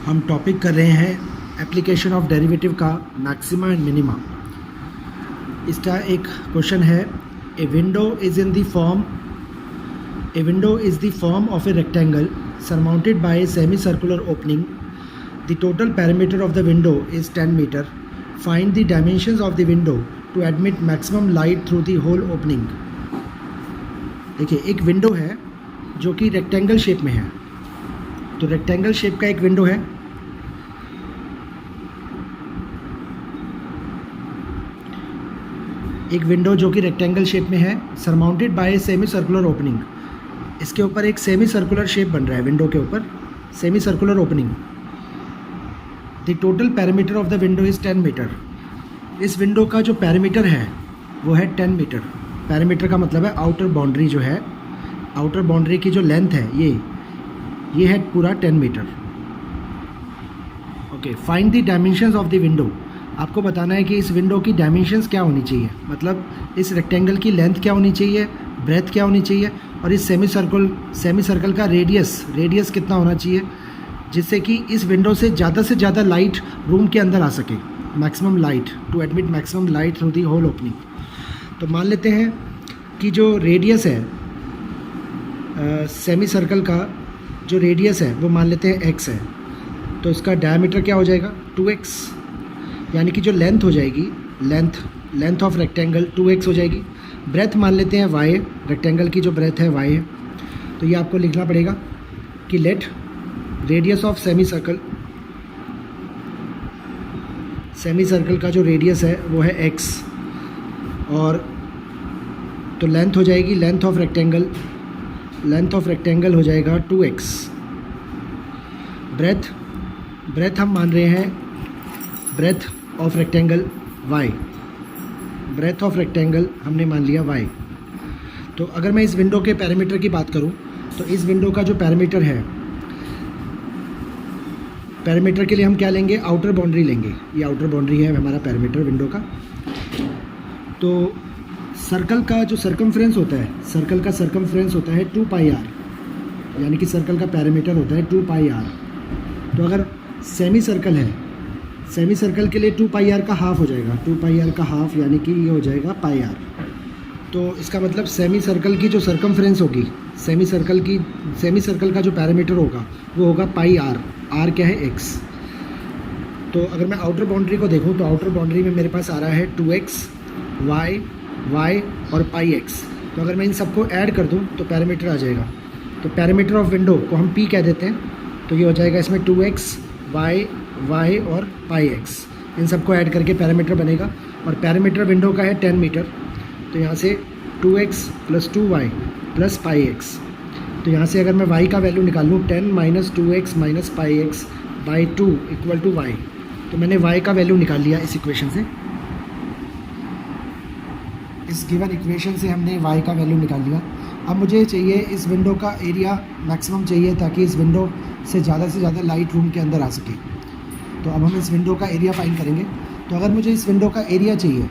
हम टॉपिक कर रहे हैं एप्लीकेशन ऑफ डेरिवेटिव का मैक्सिमा एंड मिनिमा। इसका एक क्वेश्चन है, a window is the form of a rectangle surmounted by a semicircular opening. The total perimeter of the window is 10 meter. Find the dimensions of the window to admit maximum light through the whole opening. देखिए, एक window है जो कि rectangle shape में है। तो rectangle shape का एक विंडो है। एक विंडो जो कि रेक्टेंगल शेप में है, surmounted bye a semi circular opening. इसके ऊपर एक सेमी सर्कुलर शेप बन रहा है, विंडो के ऊपर semi circular opening. The total parameter of the window is 10 metre. इस विंडो का जो पैरामीटर है वो है 10 मीटर। पैरामीटर का मतलब है आउटर बाउंड्री, जो है आउटर बाउंड्री की जो लेंथ है ये है पूरा 10 metre. Okay, find the dimensions of the window. आपको बताना है कि इस विंडो की डायमेंशंस क्या होनी चाहिए, मतलब इस रेक्टेंगल की लेंथ क्या होनी चाहिए, ब्रेथ क्या होनी चाहिए, और इस सेमी सर्कल का रेडियस कितना होना चाहिए, जिससे कि इस विंडो से ज़्यादा लाइट रूम के अंदर आ सके। Maximum light to admit maximum light through the whole opening. तो मान लेते हैं कि जो रेडियस है सेमी सर्कल का, जो रेडियस है वो मान लेते हैं x है। तो इसका डायमीटर क्या हो जाएगा 2x, यानी कि जो लेंथ हो जाएगी, लेंथ ऑफ रेक्टेंगल 2x हो जाएगी। ब्रेथ मान लेते हैं y, रेक्टेंगल की जो ब्रेथ है y है। तो ये आपको लिखना पड़ेगा कि let radius of semi circle का जो रेडियस है वो है x, और तो लेंथ हो जाएगी, लेंथ ऑफ रेक्टेंगल हो जाएगा 2x। ब्रेथ हम मान रहे हैं breadth of rectangle y, breadth of rectangle हमने मान लिया y। तो अगर मैं इस विंडो के पैरामीटर की बात करूं तो इस विंडो का जो पैरामीटर है, पैरामीटर के लिए हम क्या लेंगे, आउटर बाउंड्री लेंगे। ये आउटर बाउंड्री है हमारा पैरामीटर विंडो का। तो सर्कल का जो सरकमफ्रेंस होता है, सर्कल का सरकमफ्रेंस होता है 2 पाई r, यानी कि सर्कल का पैरामीटर होता है 2 पाई r। तो अगर सेमी सर्कल है, सेमी सर्कल के लिए 2 पाई r का हाफ हो जाएगा, 2 पाई r का हाफ यानी कि ये हो जाएगा पाई r। तो इसका मतलब सेमी सर्कल की जो सरकमफ्रेंस होगी, सेमी सर्कल का जो पैरामीटर होगा वो होगा पाई r। r क्या है x। तो अगर मैं आउटर बाउंड्री को देखूं तो आउटर बाउंड्री में मेरे पास आ रहा है 2x, y और पाई x। तो अगर मैं इन सबको ऐड कर दूं तो पैरामीटर आ जाएगा। तो पैरामीटर ऑफ विंडो को हम p कह देते हैं। तो ये हो जाएगा इसमें 2x, y और पाई x, इन सबको ऐड करके पैरामीटर बनेगा। और पैरामीटर विंडो का है 10 मीटर। तो यहाँ से 2x + 2y + पाई x। तो यहाँ से अगर मैं y का वैल्यू निकाल लूँ 10 - 2x - pi x by 2 = y। तो मैंने y का वैल्यू निकाल लिया इस इक्वेशन से। इस गिवन इक्वेशन से हमने y का वैल्यू निकाल लिया। अब मुझे चाहिए इस विंडो का एरिया मैक्सिमम चाहिए, ताकि इस विंडो से ज़्यादा लाइट रूम के अंदर आ सके। तो अब हम इस विंडो का एरिया फाइंड करेंगे। तो अगर मुझे इस विंडो का एरिया चाहिए,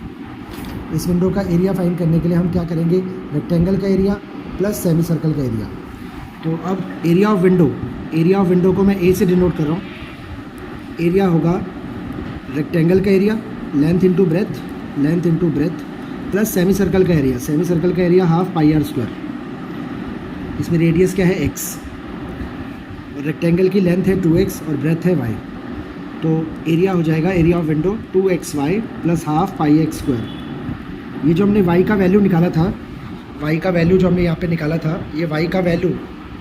इस विंडो का एरिया फाइंड करने के लिए हम क्या करेंगे, रेक्टेंगल का एरिया प्लस सेमी सर्कल का एरिया। तो अब एरिया ऑफ विंडो को मैं a से डिनोट कर रहा हूँ। एरिया होगा रेक्टेंगल का area, length into breadth plus semi circle का एरिया हाफ पाई r²। इसमें रेडियस क्या है x, रेक्टेंगल की लेंथ है 2x और ब्रेथ है y। तो एरिया हो जाएगा, area of window 2xy + half pi x²। ये जो हमने y का वैल्यू निकाला था, y का वैल्यू जो हमने यहाँ पे निकाला था, ये y का वैल्यू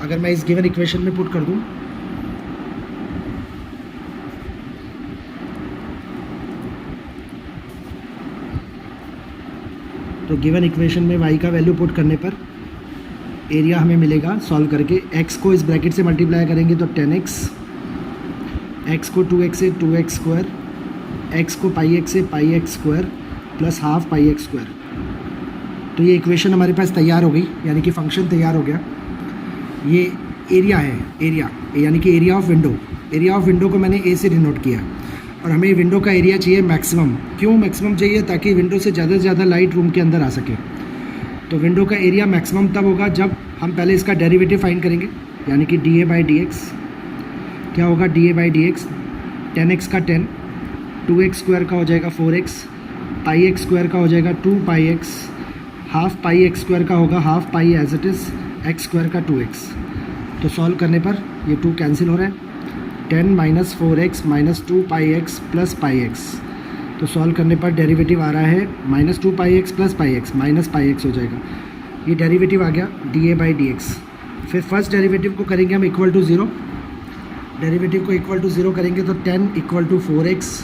अगर मैं इस गिवन इक्वेशन में पुट कर दूँ तो गिवन इक्वेशन में y का वैल्यू पुट करने पर एरिया हमें मिलेगा सॉल्व करके। x को इस ब्रैकेट से मल्टीप्लाई करेंगे तो 10x, x को 2x से 2x², x को पाई x से पाई x² + हाफ पाई x²। तो ये इक्वेशन हमारे पास तैयार हो गई, यानी कि फ़ंक्शन तैयार हो गया। ये एरिया है, एरिया यानी कि एरिया ऑफ विंडो को मैंने a से डिनोट किया। और हमें विंडो का एरिया चाहिए मैक्सिमम। क्यों मैक्सिमम चाहिए, ताकि विंडो से ज़्यादा लाइट रूम के अंदर आ सके। तो विंडो का एरिया मैक्सिमम तब होगा जब हम पहले इसका डेरिवेटिव फाइंड करेंगे, यानी कि dA/dx। क्या होगा D A by D x, 10x का 10, 2x स्क्वायर का हो जाएगा 4x, पाई एक्स स्क्वायर का हो जाएगा 2 pi x, half pi x square का होगा half pi as it is x square का 2x। तो सॉल्व करने पर ये 2 कैंसिल हो रहा है, 10 minus 4x minus 2 pi x plus pi x. तो सॉल्व करने पर डेरिवेटिव आ रहा है minus 2 pi x plus pi x, minus pi x हो जाएगा। ये डेरिवेटिव आ गया D A by D X. फिर फर्स्ट डेरिवेटिव को करेंगे हम इक्वल टू 0, डेरिवेटिव को इक्वल टू 0 करेंगे तो 10 equal to 4x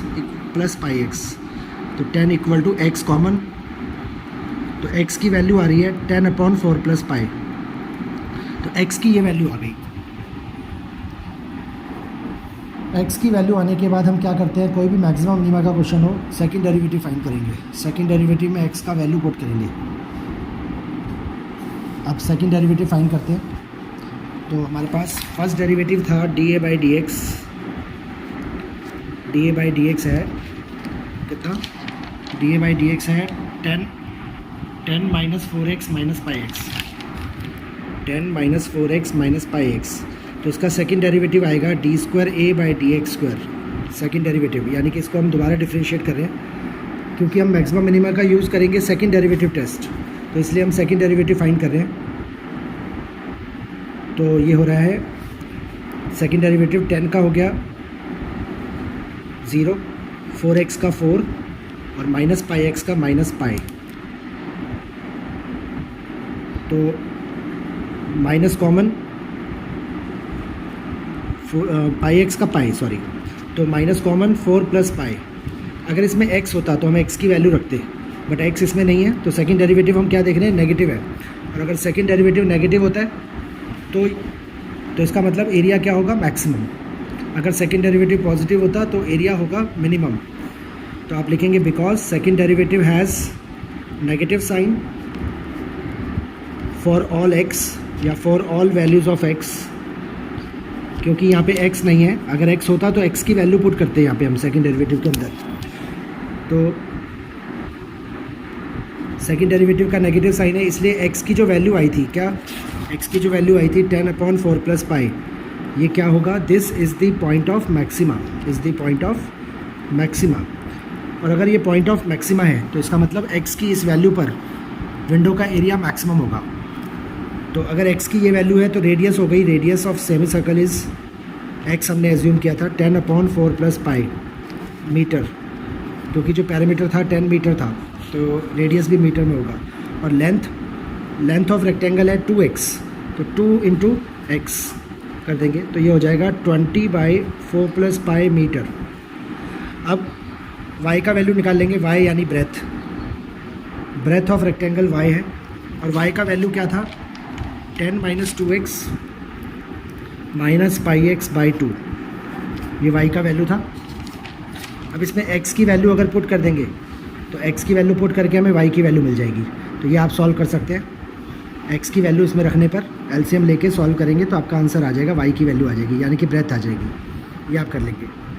plus pi x, तो 10 इक्वल टू x कॉमन, तो x की वैल्यू आ रही है 10/4 प्लस पाई, तो x की ये वैल्यू आ गई। x की वैल्यू आने के बाद हम क्या करते हैं, कोई भी मैक्सिमम मिनिमा का क्वेश्चन हो सेकंड डेरिवेटिव फाइंड करेंगे, सेकंड डेरिवेटिव में x का वैल्यू पुट करेंगे। अब सेकंड डेरिवेटिव फाइंड करते हैं, तो हमारे पास फर्स्ट डेरिवेटिव था D A by D x, D A by D x है कितना, D A by D x है 10 minus 4x minus pi x, 10 minus 4x minus pi x. तो इसका सेकंड डेरिवेटिव आएगा D square A by D x square, second derivative, यानी कि इसको हम दोबारा डिफ्रेंशिएट कर रहे हैं क्योंकि हम मैक्सिमम मिनिमा का यूज़ करेंगे सेकंड डेरिवेटिव टेस्ट, तो इसलिए हम सेकंड डेरिवेटिव फाइंड कर रहे हैं। तो ये हो रहा है सेकंड डेरिवेटिव 10 का हो गया 0, 4x का 4 और माइनस पाई एक्स का माइनस पाई, तो माइनस कॉमन, पाई एक्स का पाई सॉरी, तो माइनस कॉमन 4 प्लस पाई। अगर इसमें x होता तो हम x की वैल्यू रखते, बट x इसमें नहीं है, तो सेकंड डेरिवेटिव हम क्या देख रहे हैं, नेगेटिव है। और अगर सेकंड डेरिवेटिव नेगेटिव होता है तो इसका मतलब एरिया क्या होगा, मैक्सिमम। अगर सेकंड डेरिवेटिव पॉजिटिव होता तो एरिया होगा मिनिमम। तो आप लिखेंगे because second derivative has negative sign for all x या for all values of x, क्योंकि यहाँ पे x नहीं है। अगर x होता तो x की वैल्यू पुट करते हैं यहाँ पे हम सेकंड डेरिवेटिव के अंदर। तो सेकंड डेरिवेटिव का नेगेटिव साइन है, इसलिए x की जो वैल्यू आई थी, क्या x की जो वैल्यू आई थी 10/4 प्लस पाई, ये क्या होगा, this is the point of maxima, is the point of maxima. और अगर ये पॉइंट ऑफ मैक्सिमा है तो इसका मतलब x की इस वैल्यू पर विंडो का एरिया मैक्सिमम होगा। तो अगर x की ये वैल्यू है तो रेडियस हो गई, radius of semi circle is x हमने एज्यूम किया था 10/4 प्लस पाई मीटर, क्योंकि जो पैरामीटर था 10 मीटर था, तो रेडियस भी मीटर में होगा। और लेंथ ऑफ रेक्टेंगल है 2x, तो 2 इंटू एक्स कर देंगे, तो ये हो जाएगा 20/4 प्लस पाई मीटर। अब y का वैल्यू निकाल लेंगे, y यानी ब्रेथ ऑफ रेक्टेंगल y है, और y का वैल्यू क्या था 10 minus 2x minus pi x by 2, ये y का वैल्यू था। अब इसमें x की वैल्यू अगर पुट कर देंगे तो x की वैल्यू पुट करके हमें y की वैल्यू मिल जाएगी। तो ये आप सॉल्व कर सकते हैं, x की वैल्यू इसमें रखने पर एलसीएम लेके सॉल्व करेंगे तो आपका आंसर आ जाएगा, y की वैल्यू आ जाएगी, यानी कि ब्रेथ आ जाएगी। ये आप कर लेंगे।